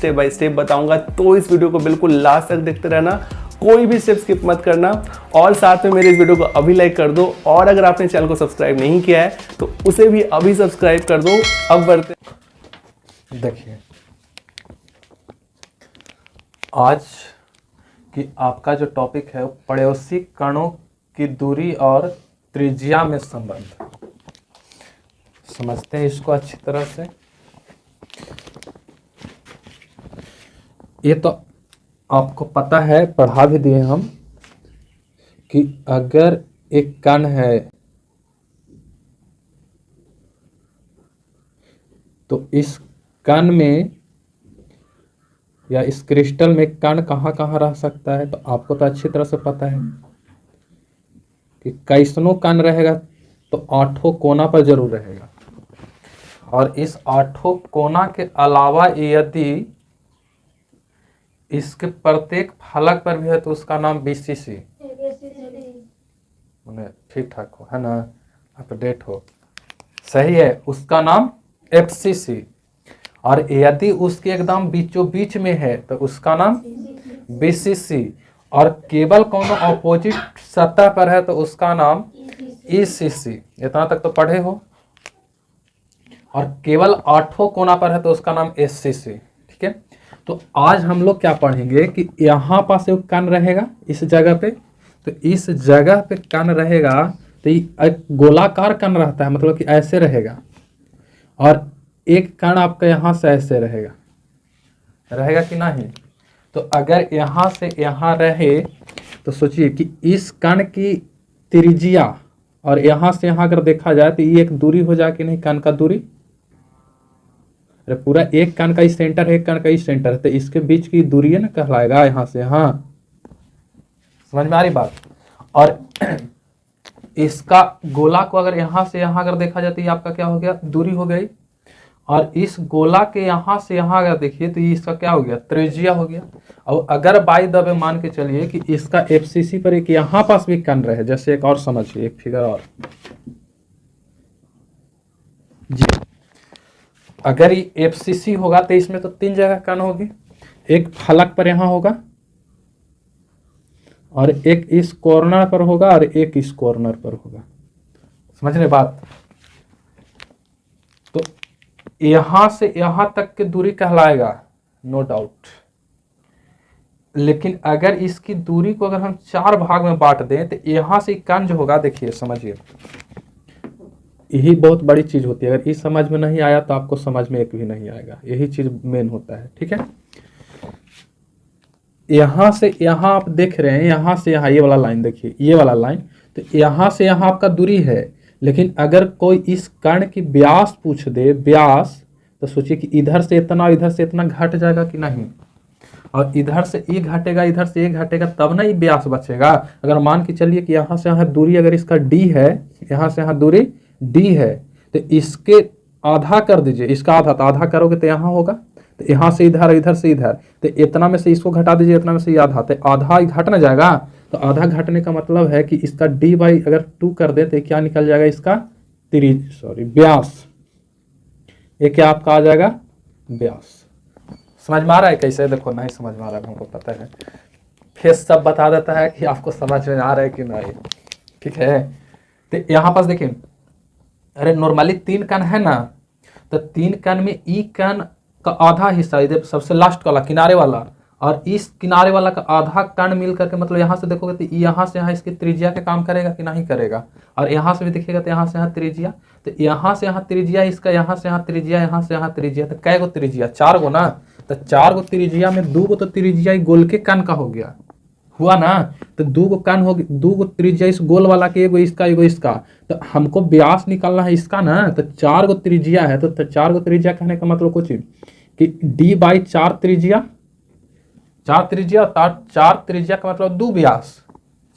Step by step बताऊंगा, तो इस वीडियो को बिल्कुल लास्ट तक देखते रहना, कोई भी स्टेप स्किप मत करना। और साथ में मेरे इस वीडियो को अभी लाइक कर दो, और अगर आपने चैनल को सब्सक्राइब नहीं किया है तो उसे भी अभी सब्सक्राइब कर दो। अब बढ़ते देखिए, आज कि आपका जो टॉपिक है पड़ोसी कणों की दूरी और त्रिज्या में संबंध। समझते हैं इसको अच्छी तरह से। ये तो आपको पता है, पढ़ा भी दिए हम, कि अगर एक कण है तो इस कण में या इस क्रिस्टल में कण कहाँ कहाँ रह सकता है, तो आपको तो अच्छी तरह से पता है कि कैसनों कण रहेगा तो 8 कोना पर जरूर रहेगा। और इस 8 कोना के अलावा यदि इसके प्रत्येक फलक पर भी है तो उसका नाम बीसीसी, ठीक ठाक हो, है ना, अपडेट हो, सही है, उसका नाम एफसीसी। और यदि उसके एकदम बीचों बीच में है तो उसका नाम बीसीसी। और केवल कौन ऑपोजिट सतह पर है तो उसका नाम ईसीसी। इतना तक तो पढ़े हो। और केवल 8 कोना पर है तो उसका नाम एससीसी। ठीक है, तो आज हम लोग क्या पढ़ेंगे कि यहाँ पास एक कण रहेगा इस जगह पे, तो इस जगह पे कण रहेगा तो एक गोलाकार कण रहता है, मतलब कि ऐसे रहेगा। और एक कण आपका यहाँ से ऐसे रहेगा, रहेगा कि नहीं? तो अगर यहाँ से यहाँ रहे तो सोचिए कि इस कण की त्रिज्या और यहाँ से यहाँ अगर देखा जाए तो ये एक दूरी हो जाए कि नहीं, कण का दूरी। अरे पूरा एक कण का ही सेंटर है, एक कण का ही सेंटर है, तो इसके बीच की दूरी है ना कहलाएगा यहाँ से यहाँ। समझ में आ रही बात? और इसका गोला को अगर यहाँ से यहाँ अगर देखा जाए तो ये आपका क्या हो गया, दूरी हो गई। और इस गोला के यहाँ से यहाँ अगर देखिए तो ये इसका क्या हो गया, त्रिज्या हो गया। और अगर बाय द वे मान के चलिए कि इसका एफसीसी पर एक यहाँ पास भी कण रहे, जैसे एक और समझिए, एक फिगर और जी, अगर ये एफसीसी होगा तो इसमें तो 3 जगह कण होगी, एक फलक पर यहाँ होगा और एक इस कॉर्नर पर होगा और एक इस कॉर्नर पर होगा। समझ रहे बात? तो यहां से यहां तक की दूरी कहलाएगा, नो डाउट। लेकिन अगर इसकी दूरी को अगर हम 4 भाग में बांट दें तो यहां से कण जो होगा, देखिए समझिए, यही बहुत बड़ी चीज होती है। अगर ये समझ में नहीं आया तो आपको समझ में एक भी नहीं आएगा, यही चीज मेन होता है। ठीक है, यहां से यहां आप देख रहे हैं, यहां से यहां ये वाला लाइन देखिए, ये वाला लाइन, तो यहां से यहां आपका दूरी है। लेकिन अगर कोई इस कण की व्यास पूछ दे, व्यास, तो सोचिए कि इधर से इतना इधर से इतना घट जाएगा कि नहीं, और इधर से ये घटेगा इधर से ये घटेगा, तब ना ये व्यास बचेगा। अगर मान के चलिए कि यहाँ से यहाँ दूरी अगर इसका d है, यहाँ से यहाँ दूरी d है, तो इसके आधा कर दीजिए, इसका आधा, तो आधा करोगे तो यहाँ होगा, तो यहाँ से इधर, इधर से इधर, तो इतना में से इसको घटा दीजिए, इतना में से आधा, तो आधा घट ना जाएगा। तो आधा घटने का मतलब है कि इसका d बाई अगर 2 कर दे तो क्या निकल जाएगा, इसका व्यास। ये क्या आपका आ जाएगा, व्यास। समझ में आ रहा है कैसे? देखो नहीं समझ में आ रहा है, हमको पता है, फेस सब बता देता है कि आपको समझ में आ रहा है कि नहीं। ठीक है, तो यहाँ पास देखिए, अरे नॉर्मली 3 कण है ना, तो 3 कण में ई कण का आधा हिस्सा इधर सबसे लास्ट वाला किनारे वाला, और इस किनारे वाला का आधा कण मिल करके, मतलब यहाँ से देखोगे तो यहाँ से यहाँ इसकी त्रिज्या के काम करेगा कि नहीं करेगा। और यहाँ से भी देखिएगा तो यहाँ से यहाँ त्रिज्या, तो यहाँ से यहाँ त्रिज्या इसका, यहाँ से यहाँ त्रिज्या, यहाँ से यहाँ त्रिज्या, तो कै गो त्रिज्या, 4 गो ना। तो 4 गो त्रिज्या में 2 गो तो त्रिज्या गोल के कण का हो गया, हुआ ना। तो 2 गो कण हो गया, 2 गो त्रिज्या इस गोल वाला के, एगो इसका एगो इसका। तो हमको व्यास निकालना है इसका ना, तो 4 गो त्रिज्या है, तो 4 गो त्रिज्या कहने का मतलब कुछ कि d बाई 4 त्रिज्या, 4 त्रिज्या, 4 त्रिज्या का मतलब 2 व्यास,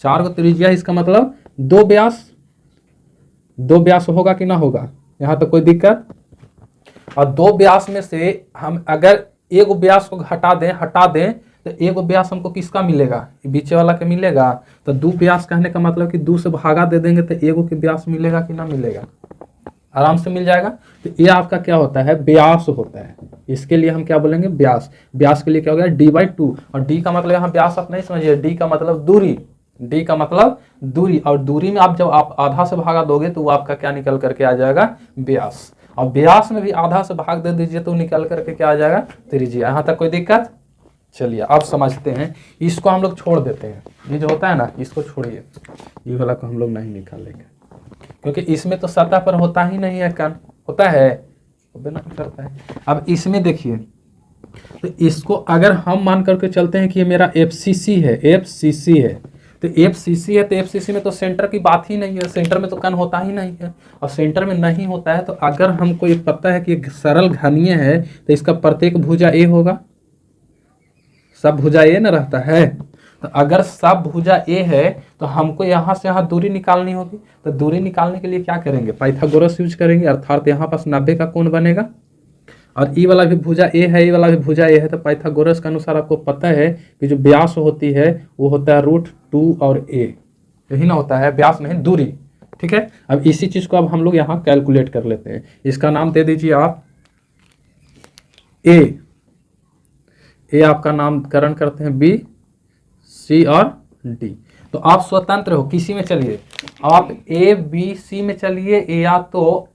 4 गो त्रिज्या इसका मतलब 2 व्यास। 2 व्यास होगा कि ना होगा, यहाँ तो कोई दिक्कत। और 2 व्यास में से हम अगर एक व्यास को हटा दें तो एक व्यास हमको किसका मिलेगा, बीच वाला का मिलेगा। तो 2 व्यास कहने का मतलब कि 2 से भागा दे देंगे तो एगो के व्यास मिलेगा कि ना मिलेगा। आराम से मिल जाएगा। तो ये आपका क्या होता है, व्यास होता है। इसके लिए हम क्या बोलेंगे, व्यास। व्यास के लिए क्या हो गया, d/2। और d का मतलब यहाँ व्यास आप नहीं समझिए, d का मतलब दूरी, d का मतलब दूरी। और दूरी में आप जब आप आधा से भागा दोगे तो वो आपका क्या निकल करके आ जाएगा, व्यास। और व्यास में भी आधा से भाग दे दीजिए तो निकल करके क्या आ जाएगा, त्रिज्या। यहाँ तक कोई दिक्कत? चलिए अब समझते हैं। इसको हम लोग छोड़ देते हैं, ये जो होता है ना इसको छोड़िए, ये वाला को हम लोग नहीं निकालेंगे, क्योंकि इसमें तो सतह पर होता ही नहीं है कण, होता है नहीं करता है। अब इसमें देखिए, तो इसको अगर हम मान करके चलते हैं कि ये मेरा FCC है, FCC है, तो FCC है तो FCC में तो सेंटर की बात ही नहीं है, सेंटर में तो कण होता ही नहीं है। और सेंटर में नहीं होता है तो अगर हमको ये पता है कि एक सरल घनीय है तो इसका प्रत्येक भुजा A होगा, सब भुजा A न रहता है। तो अगर सब भुजा A है तो हमको यहाँ से यहाँ दूरी निकालनी होगी। तो दूरी निकालने के लिए क्या करेंगे, पाइथागोरस यूज करेंगे, अर्थात यहाँ पास 90 का कोण बनेगा। और ई वाला भी भुजा A है, ई वाला भी भुजा A है, तो पाइथागोरस के अनुसार आपको पता है कि जो व्यास होती है वो होता है √2 और A, यही ना होता है, व्यास नहीं दूरी। ठीक है, अब इसी चीज को अब हम लोग यहाँ कैलकुलेट कर लेते हैं। इसका नाम दे दीजिए आप A, आपका नामकरण करते हैं B, C और D। तो आप स्वतंत्र हो, किसी में चलिए, आप A B C में चलिए, या तो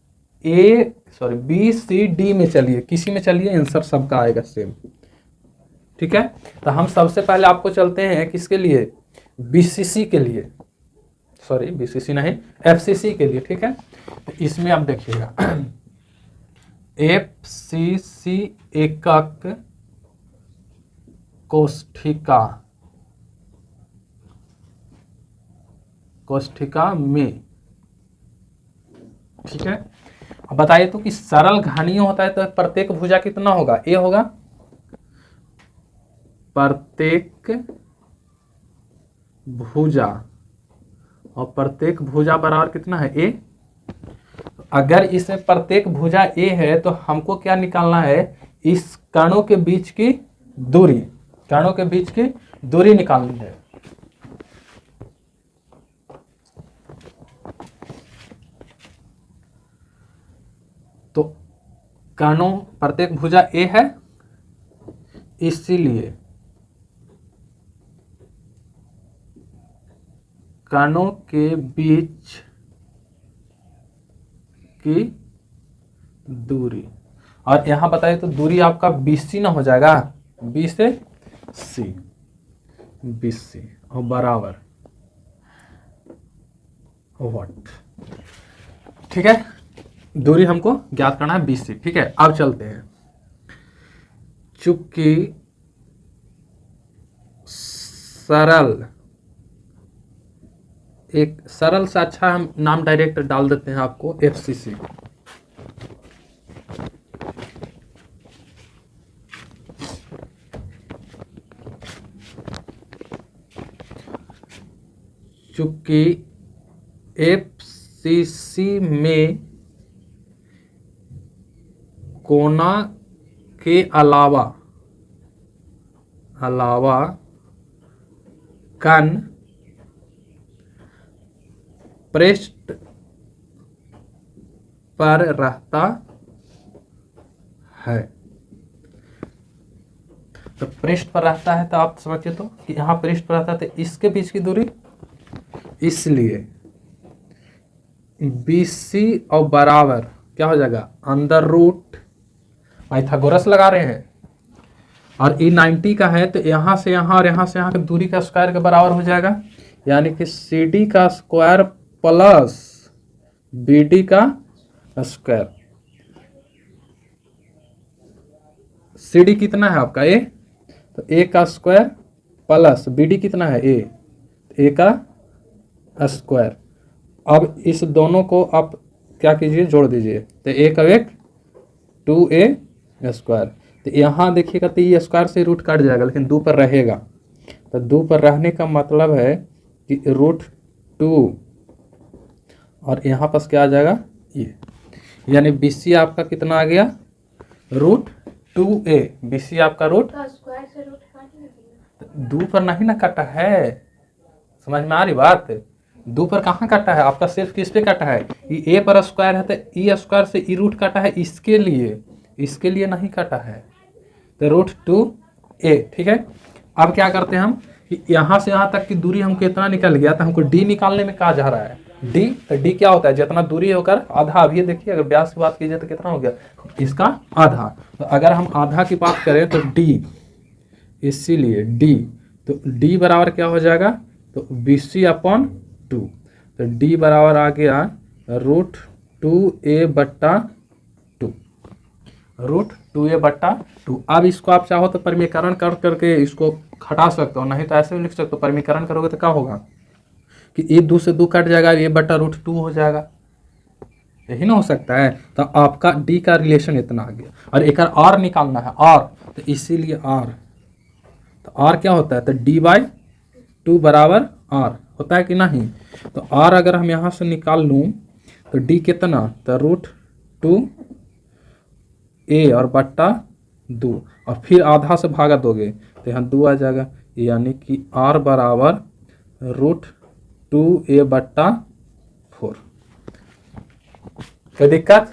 B C D में चलिए, किसी में चलिए, आंसर सबका आएगा सेम। ठीक है, तो हम सबसे पहले आपको चलते हैं किसके लिए, BCC के लिए, सॉरी BCC नहीं, FCC के लिए। ठीक है, तो इसमें आप देखिएगा FCC एकक कोष्ठिका में। ठीक है, अब बताइए तो कि सरल घनीय होता है तो प्रत्येक भुजा कितना होगा, A होगा, प्रत्येक भुजा, और प्रत्येक भुजा बराबर कितना है, A। अगर इसमें प्रत्येक भुजा A है तो हमको क्या निकालना है, इस कणों के बीच की दूरी, कणों के बीच की दूरी निकालनी है। तो कणों, प्रत्येक भुजा A है, इसीलिए कणों के बीच की दूरी, और यहां बताइए तो दूरी आपका BC ना हो जाएगा, B से C, BC और बराबर व्हाट। ठीक है, दूरी हमको ज्ञात करना है BC। ठीक है, अब चलते हैं। चूंकि सरल, एक सरल से अच्छा हम नाम डायरेक्ट डाल देते हैं आपको FCC। चूंकि FCC में कोना के अलावा कण पृष्ठ पर रहता है, तो पृष्ठ पर रहता है तो आप समझिए तो कि यहाँ पृष्ठ पर रहता है तो इसके बीच की दूरी, इसलिए BC और बराबर क्या हो जाएगा, अंडर रूट, पाइथागोरस लगा रहे हैं, और E 90 का है तो यहाँ से यहाँ और यहाँ से यहाँ की दूरी का स्क्वायर के बराबर हो जाएगा, यानी कि CD का स्क्वायर प्लस BD का स्क्वायर। CD कितना है आपका A, तो A का स्क्वायर प्लस BD कितना है A का स्क्वायर। अब इस दोनों को आप क्या कीजिए, जोड़ दीजिए, तो A का एक 2A स्क्वायर। तो यहाँ देखिएगा तो ये स्क्वायर से रूट कट जाएगा, लेकिन 2 पर रहेगा। तो 2 पर रहने का मतलब है कि √2, और यहाँ पास क्या आ जाएगा ये, यानी BC आपका कितना आ गया, √2A। BC आपका स्क्वायर से 2 पर नहीं ना कटा है, समझ में आ रही बात। दो पर कहाँ कटा है आपका, सिर्फ किस पे कटा है, ए पर स्क्वायर है तो ई स्क्वायर से ई रूट कटा है, इसके लिए नहीं कटा है, तो √2a। ठीक है, अब क्या करते हैं हम कि यहाँ से यहाँ तक की दूरी हमको इतना निकल गया, तो हमको डी निकालने में कहा जा रहा है डी, तो डी क्या होता है, जितना दूरी होकर आधा। अब ये देखिए अगर व्यास की बात कीजिए तो कितना हो गया इसका आधा, तो अगर हम आधा की बात करें तो डी, इसीलिए डी, तो डी बराबर क्या हो जाएगा, तो BC/2, तो डी बराबर आ गया √2a/2, √2a/2। अब इसको आप चाहो तो परिमीकरण कर करके इसको हटा सकते हो, नहीं तो ऐसे भी लिख सकते हो। परिमीकरण करोगे तो क्या होगा कि ए 2 से 2 कट जाएगा, a/√2 हो जाएगा, यही ना हो सकता है। तो आपका डी का रिलेशन इतना आ गया, और एक आर निकालना है, आर, तो इसीलिए आर, तो आर क्या होता है, तो d/2 बराबर आर होता है कि नहीं। तो आर अगर हम यहाँ से निकाल लूँ तो डी कितना, तो √2a और बट्टा 2, और फिर आधा से भागा दोगे तो यहाँ 2 आ जाएगा, यानी कि आर बराबर √2a/4। कोई दिक्कत,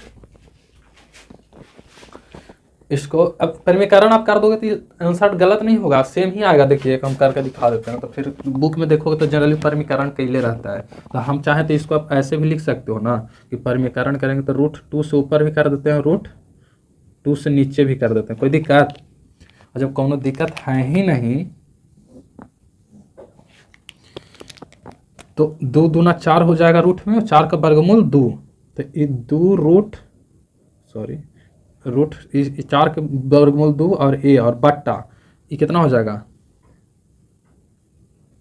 इसको अब परिमीकरण आप कर दोगे तो आंसर गलत नहीं होगा, सेम ही आएगा। देखिए हम करके दिखा देते हैं, तो फिर बुक में देखोगे तो जनरली परिमीकरण कैले रहता है। तो हम चाहें तो इसको आप ऐसे भी लिख सकते हो ना कि परिमीकरण करेंगे तो √2 से ऊपर भी कर देते हैं, √2 से नीचे भी कर देते हैं, कोई दिक्कत। और जब कोनो दिक्कत है ही नहीं तो 2 दूना 4 हो जाएगा रूट में, 4 का वर्गमूल 2, तो ये 2 रूट 4 के वर्गमूल 2 और a और बट्टा ये कितना हो जाएगा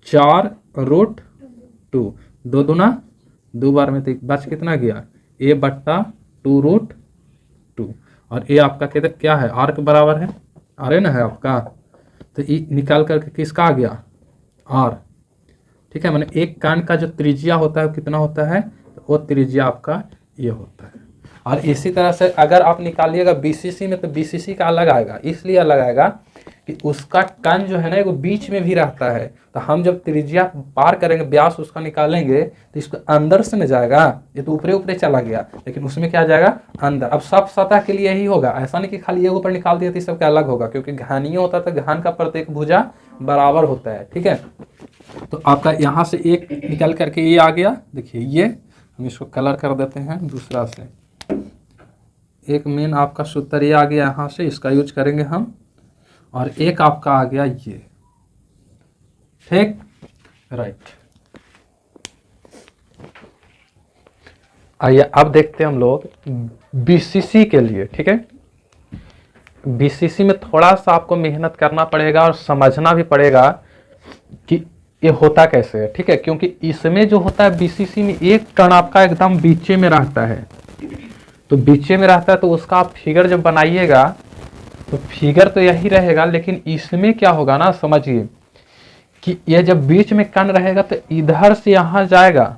4√2, 2 दूना 2 बार में तो बच कितना गया a/2√2, और a आपका क्या है, r के बराबर है, r ना है आपका, तो ये निकाल करके किसका आ गया r। ठीक है, मैंने एक कान का जो त्रिज्या होता है कितना होता है, तो वो त्रिज्या आपका ये होता है। और इसी तरह से अगर आप निकालिएगा BCC में, तो BCC का अलग आएगा, इसलिए अलग आएगा कि उसका कण जो है ना वो बीच में भी रहता है। तो हम जब त्रिज्या पार करेंगे, व्यास उसका निकालेंगे, तो इसको अंदर से न जाएगा, ये तो ऊपरे ऊपरे चला गया, लेकिन उसमें क्या जाएगा अंदर। अब सब सतह के लिए यही होगा, ऐसा नहीं कि खाली एक ऊपर निकाल दिया तो सबका अलग होगा, क्योंकि घानीय होता है तो घान का प्रत्येक भुजा बराबर होता है। ठीक है, तो आपका यहाँ से एक निकल करके ये आ गया, देखिए ये हम इसको कलर कर देते हैं दूसरा से, एक मेन आपका सूत्र ये आ गया यहाँ से, इसका यूज करेंगे हम, और एक आपका आ गया ये, ठीक, राइट। आइए अब देखते हैं हम लोग BCC के लिए। ठीक है, BCC में थोड़ा सा आपको मेहनत करना पड़ेगा और समझना भी पड़ेगा कि ये होता कैसे है। ठीक है, क्योंकि इसमें जो होता है BCC में एक कण आपका एकदम बीचे में रहता है, तो बीचे में रहता है, तो उसका आप फिगर जब बनाइएगा तो फिगर तो यही रहेगा, लेकिन इसमें क्या होगा ना, समझिए कि ये जब बीच में कण रहेगा तो इधर से यहाँ जाएगा,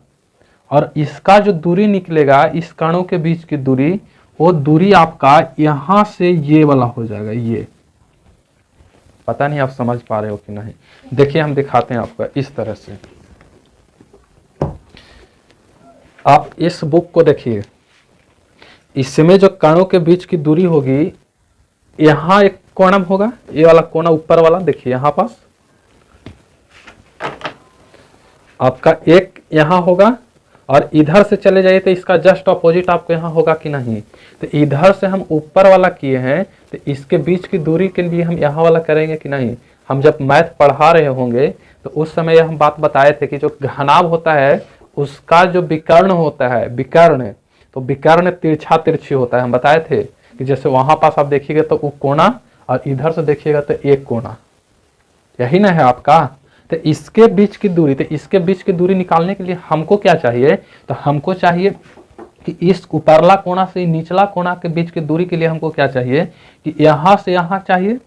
और इसका जो दूरी निकलेगा इस कणों के बीच की दूरी, वो दूरी आपका यहाँ से ये वाला हो जाएगा, ये पता नहीं आप समझ पा रहे हो कि नहीं। देखिए हम दिखाते हैं आपको इस तरह से, आप इस बुक को देखिए, इसमें जो कणों के बीच की दूरी होगी, यहाँ एक कोणम होगा, ये वाला कोना ऊपर वाला देखिए यहाँ पास आपका एक यहाँ होगा, और इधर से चले जाइए तो इसका जस्ट अपोजिट आपको यहाँ होगा कि नहीं। तो इधर से हम ऊपर वाला किए हैं, तो इसके बीच की दूरी के लिए हम यहाँ वाला करेंगे कि नहीं। हम जब मैथ पढ़ा रहे होंगे तो उस समय हम बात बताए थे कि जो घनाभ होता है उसका जो विकर्ण होता है, विकर्ण, तो विकर्ण तिरछा तिरछी होता है। हम बताए थे कि जैसे वहां पास आप देखिएगा तो वो कोना, और इधर से देखिएगा तो एक कोना, यही ना है आपका। तो इसके बीच की दूरी, तो इसके बीच की दूरी निकालने के लिए हमको क्या चाहिए, तो हमको चाहिए कि इस ऊपरला कोना से निचला कोना के बीच की दूरी के लिए हमको क्या चाहिए कि यहाँ से यहाँ चाहिए,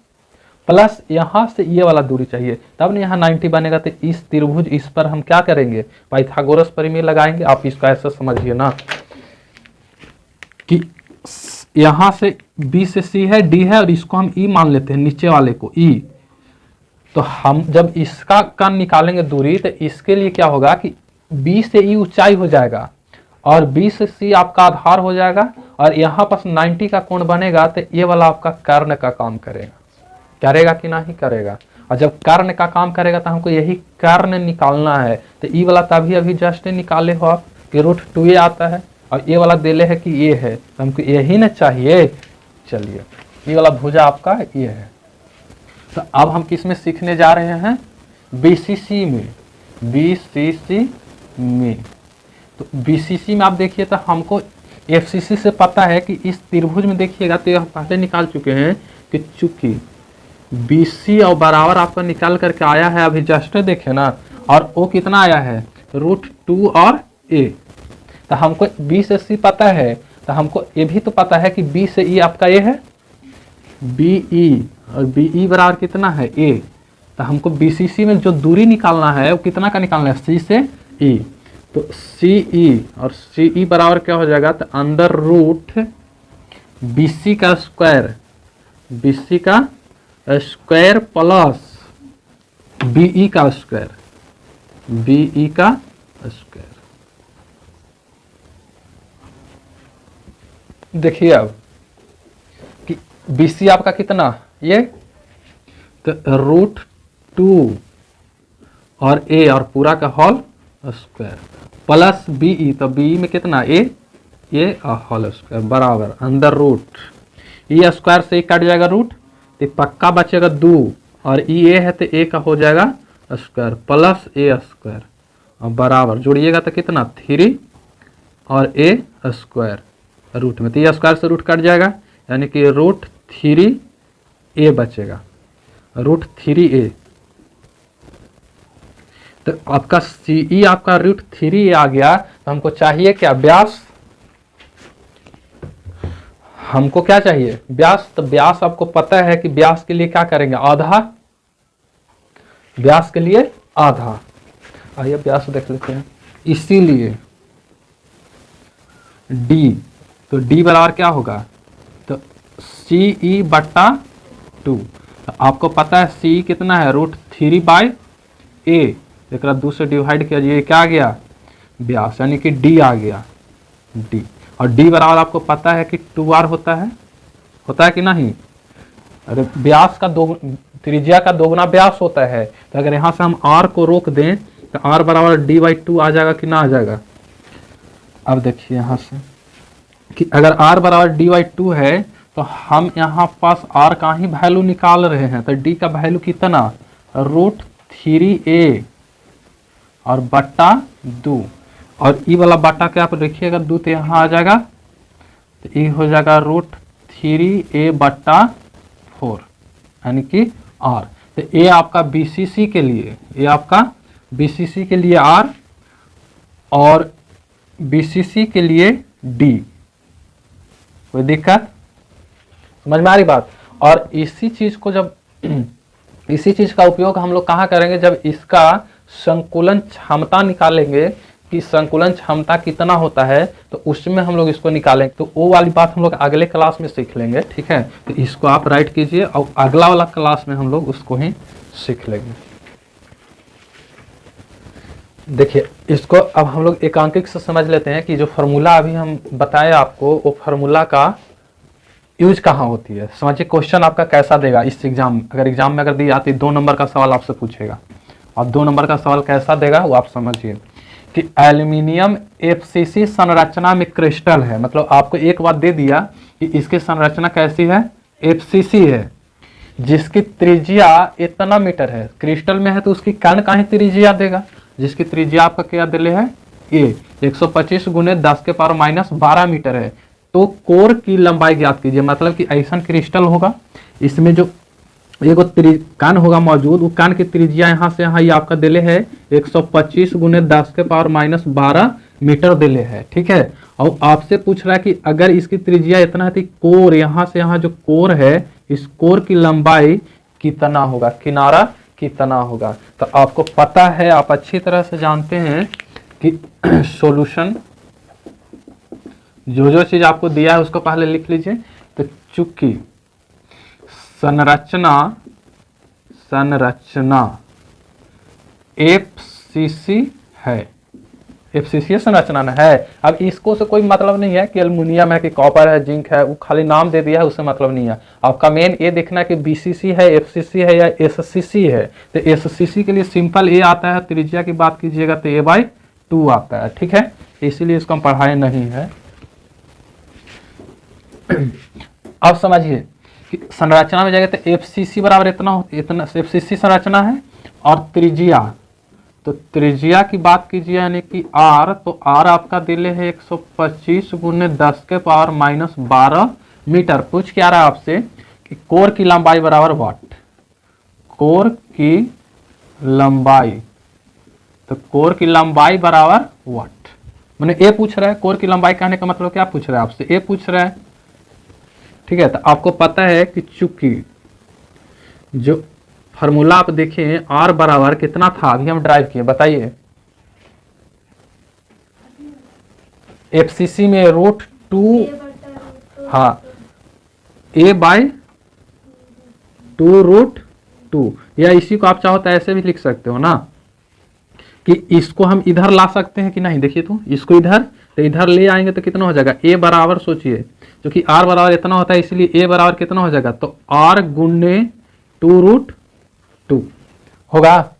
प्लस यहाँ से ये वाला दूरी चाहिए, तब ना यहाँ 90 बनेगा। तो इस त्रिभुज, इस पर हम क्या करेंगे, पाइथागोरस प्रमेय लगाएंगे। आप इसका ऐसा समझिए ना कि यहाँ से B से C है, D है, और इसको हम E मान लेते हैं, नीचे वाले को E। तो हम जब इसका कण निकालेंगे दूरी, तो इसके लिए क्या होगा कि बी से ई ऊंचाई हो जाएगा और बी से सी आपका आधार हो जाएगा और यहाँ पास 90 का कोण बनेगा, तो ये वाला आपका कर्ण का काम करेगा। करेगा कि नहीं करेगा? और जब कर्ण का काम करेगा तो हमको यही कर्ण निकालना है। तो ई वाला तभी अभी जस्ट निकाले हो आप कि √2a आता है और ये वाला देले है कि ये है, तो हमको यही ना चाहिए। चलिए, ये वाला भुजा आपका ये है। तो अब हम किस में सीखने जा रहे हैं? बीसीसी में। बीसीसी में, तो बीसीसी में आप देखिए तो हमको एफसीसी से पता है कि इस त्रिभुज में देखिएगा तो यह पहले निकाल चुके हैं कि चूंकि बीसी और बराबर आपका निकाल करके आया है अभी जस्ट देखे ना, और ओ कितना आया है? √2 और a। तो हमको बी से सी पता है, तो हमको ये भी तो पता है कि बी से ई आपका ए है, बीई, और बीई बराबर कितना है? a। तो हमको बीसीसी में जो दूरी निकालना है वो कितना का निकालना है? सी से ई। तो सीई और सीई बराबर क्या हो जाएगा? तो अंडर रूट बीसी का स्क्वायर, बीसी का स्क्वायर प्लस बीई का स्क्वायर, बीई का स्क्वायर। देखिए अब कि बीसी आपका कितना? ये तो √2 और a और पूरा का होल स्क्वायर प्लस बीई, तो बीई में कितना? ए होल स्क्वायर बराबर अंडर रूट ई स्क्वायर से एक कट जाएगा रूट, तो पक्का बचेगा 2 और ई ए है तो ए का हो जाएगा स्क्वायर प्लस ए स्क्वायर और बराबर जोड़िएगा तो कितना? 3 और ए स्क्वायर रूट में, तो ये स्क्वायर से रूट कट जाएगा यानी कि √3a बचेगा, √3a। तो आपका सीई आपका √3a आ गया। तो हमको चाहिए क्या? व्यास। हमको क्या चाहिए? व्यास। तो व्यास आपको पता है कि व्यास के लिए क्या करेंगे? आधा। व्यास के लिए आधा। आइए व्यास देख लेते हैं। इसीलिए डी, तो डी बराबर क्या होगा? तो सीई बट्टा 2। तो आपको पता है सी कितना है? √3/a। एक 2 से डिवाइड किया जाए, क्या आ गया? व्यास, यानी कि डी आ गया, डी। और डी बराबर आपको पता है कि 2r होता है कि नहीं? अरे व्यास का त्रिज्या का दोगुना व्यास होता है। तो अगर यहां से हम r को रोक दें तो r बराबर d/2 आ जाएगा कि ना आ जाएगा? अब देखिए यहां से कि अगर r बराबर d/2 है तो हम यहाँ पास r का ही वैल्यू निकाल रहे हैं। तो d का वैल्यू कितना? √3a और बट्टा 2, और ई वाला बट्टा क्या आप देखिएगा 2 तो यहाँ आ जाएगा, तो ई हो जाएगा √3a बट्टा 4 यानी कि r। तो ए आपका बीसीसी के लिए, ये आपका बीसीसी के लिए r और बीसीसी के लिए d। कोई दिक्कत? समझ में आ रही बात? और इसी चीज को जब इसी चीज का उपयोग हम लोग कहाँ करेंगे? जब इसका संकुलन क्षमता निकालेंगे कि संकुलन क्षमता कितना होता है, तो उसमें हम लोग इसको निकालेंगे। तो वो वाली बात हम लोग अगले क्लास में सीख लेंगे, ठीक है? तो इसको आप राइट कीजिए और अगला वाला क्लास में हम लोग उसको ही सीख लेंगे। देखिए इसको अब हम लोग एकांकिक से समझ लेते हैं कि जो फार्मूला अभी हम बताए आपको, वो फार्मूला का यूज कहाँ होती है। समझिए क्वेश्चन आपका कैसा देगा इस एग्जाम में। अगर एग्जाम में अगर दी जाती 2 नंबर का सवाल आपसे पूछेगा, और 2 नंबर का सवाल कैसा देगा वो आप समझिए कि एल्यूमिनियम एफसीसी संरचना में क्रिस्टल है। मतलब आपको एक बात दे दिया कि इसकी संरचना कैसी है? एफसीसी है, जिसकी त्रिज्या इतना मीटर है। क्रिस्टल में है तो उसकी कण का ही त्रिज्या देगा, जिसकी त्रिज्या आपका क्या दिले है? ये 125 × 10⁻12 मीटर है। तो कोर की लंबाई ज्ञात कीजिए। मतलब कि ऐसा क्रिस्टल होगा, इसमें जो एगो कान होगा मौजूद, वो कान की त्रिज्या यहाँ से यहाँ ये आपका दिले है 125 × 10⁻12 मीटर दिले है, ठीक है? और आपसे पूछ रहा है कि अगर इसकी त्रिज्या इतना है तो कोर यहाँ से यहाँ जो कोर है, इस कोर की लंबाई कितना होगा, किनारा कितना होगा। तो आपको पता है, आप अच्छी तरह से जानते हैं कि सॉल्यूशन जो चीज आपको दिया है उसको पहले लिख लीजिए। तो चूंकि संरचना एफसीसी है, एफसीसी संरचना ना है। अब इसको से कोई मतलब नहीं है कि एल्युमिनियम है कि कॉपर है जिंक है, वो खाली नाम दे दिया है, उससे मतलब नहीं है। आपका मेन ये देखना है कि बीसीसी है, एफसीसी है या एससीसी है। तो एससीसी के लिए सिंपल ए आता है, त्रिज्या की बात कीजिएगा तो a/2 आता है, ठीक है, इसीलिए इसको हम पढ़ाए नहीं है। अब समझिए कि संरचना में जाएगा तो एफसीसी बराबर इतना एफसीसी संरचना है, और त्रिज्या, तो त्रिज्या की बात कीजिए यानी कि आर, तो आर आपका दिले है 125 गुने 10 के पावर -12 मीटर। पूछ क्या रहा है आपसे कि कोर की लंबाई बराबर वाट, कोर की लंबाई, तो कोर की लंबाई बराबर वाट, मैंने ए पूछ रहा है। कोर की लंबाई कहने का मतलब क्या पूछ रहा है आपसे, ए पूछ रहा है, ठीक है। तो आपको पता है कि चूंकि जो फार्मूला आप देखें आर बराबर कितना था, अभी हम ड्राइव किए, बताइए। एफसीसी में √2, हाँ, a/2√2, या इसी को आप चाहो तो ऐसे भी लिख सकते हो ना, कि इसको हम इधर ला सकते हैं कि नहीं। देखिए तो इसको इधर, तो इधर ले आएंगे तो कितना हो जाएगा, a बराबर, सोचिए क्योंकि r बराबर इतना होता है इसलिए a बराबर कितना हो जाएगा, तो r गुने 2√2 होगा,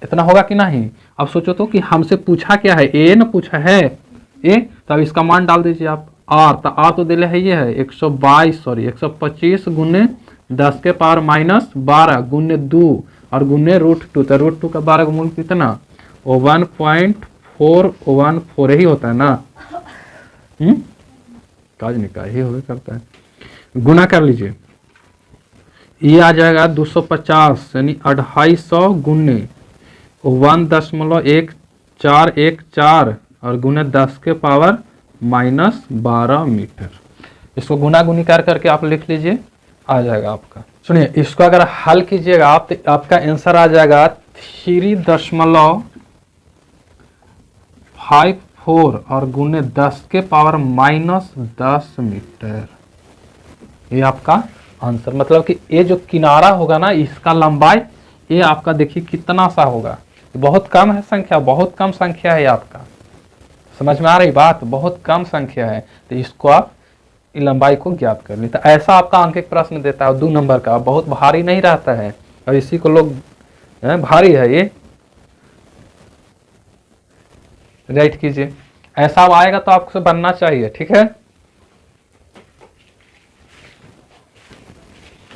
इतना होगा कि नहीं। अब सोचो तो कि हमसे पूछा क्या है, a ना पूछा है, a, तो अब इसका मान डाल दीजिए आप, r, तो r तो दिले है ये है 125 गुने 10 के पावर -12 गुने 2 और गुने √2, तो √2 का 12 का मूल कितना, 1.414 ही होता है ना, काज निकाल ही होगा करता है, गुना कर लीजिए, ये आ जाएगा 250 यानी 250 गुने 1.1414 और गुने 10 के पावर -12 मीटर। इसको गुना गुनी कर करके आप लिख लीजिए, आ जाएगा आपका। सुनिए, इसको अगर हल कीजिएगा आप तो आपका आंसर आ जाएगा 3.54 और गुने 10 के पावर -10 मीटर, ये आपका आंसर। मतलब कि ये जो किनारा होगा ना, इसका लंबाई ये आपका देखिए कितना सा होगा, बहुत कम है संख्या, बहुत कम संख्या है आपका, समझ में आ रही बात, बहुत कम संख्या है। तो इसको आप लंबाई को ज्ञात कर ली, तो ऐसा आपका अंक एक प्रश्न देता है 2 नंबर का, बहुत भारी नहीं रहता है, और इसी को लोग भारी है ये, राइट कीजिए। ऐसा आएगा तो आपको बनना चाहिए, ठीक है।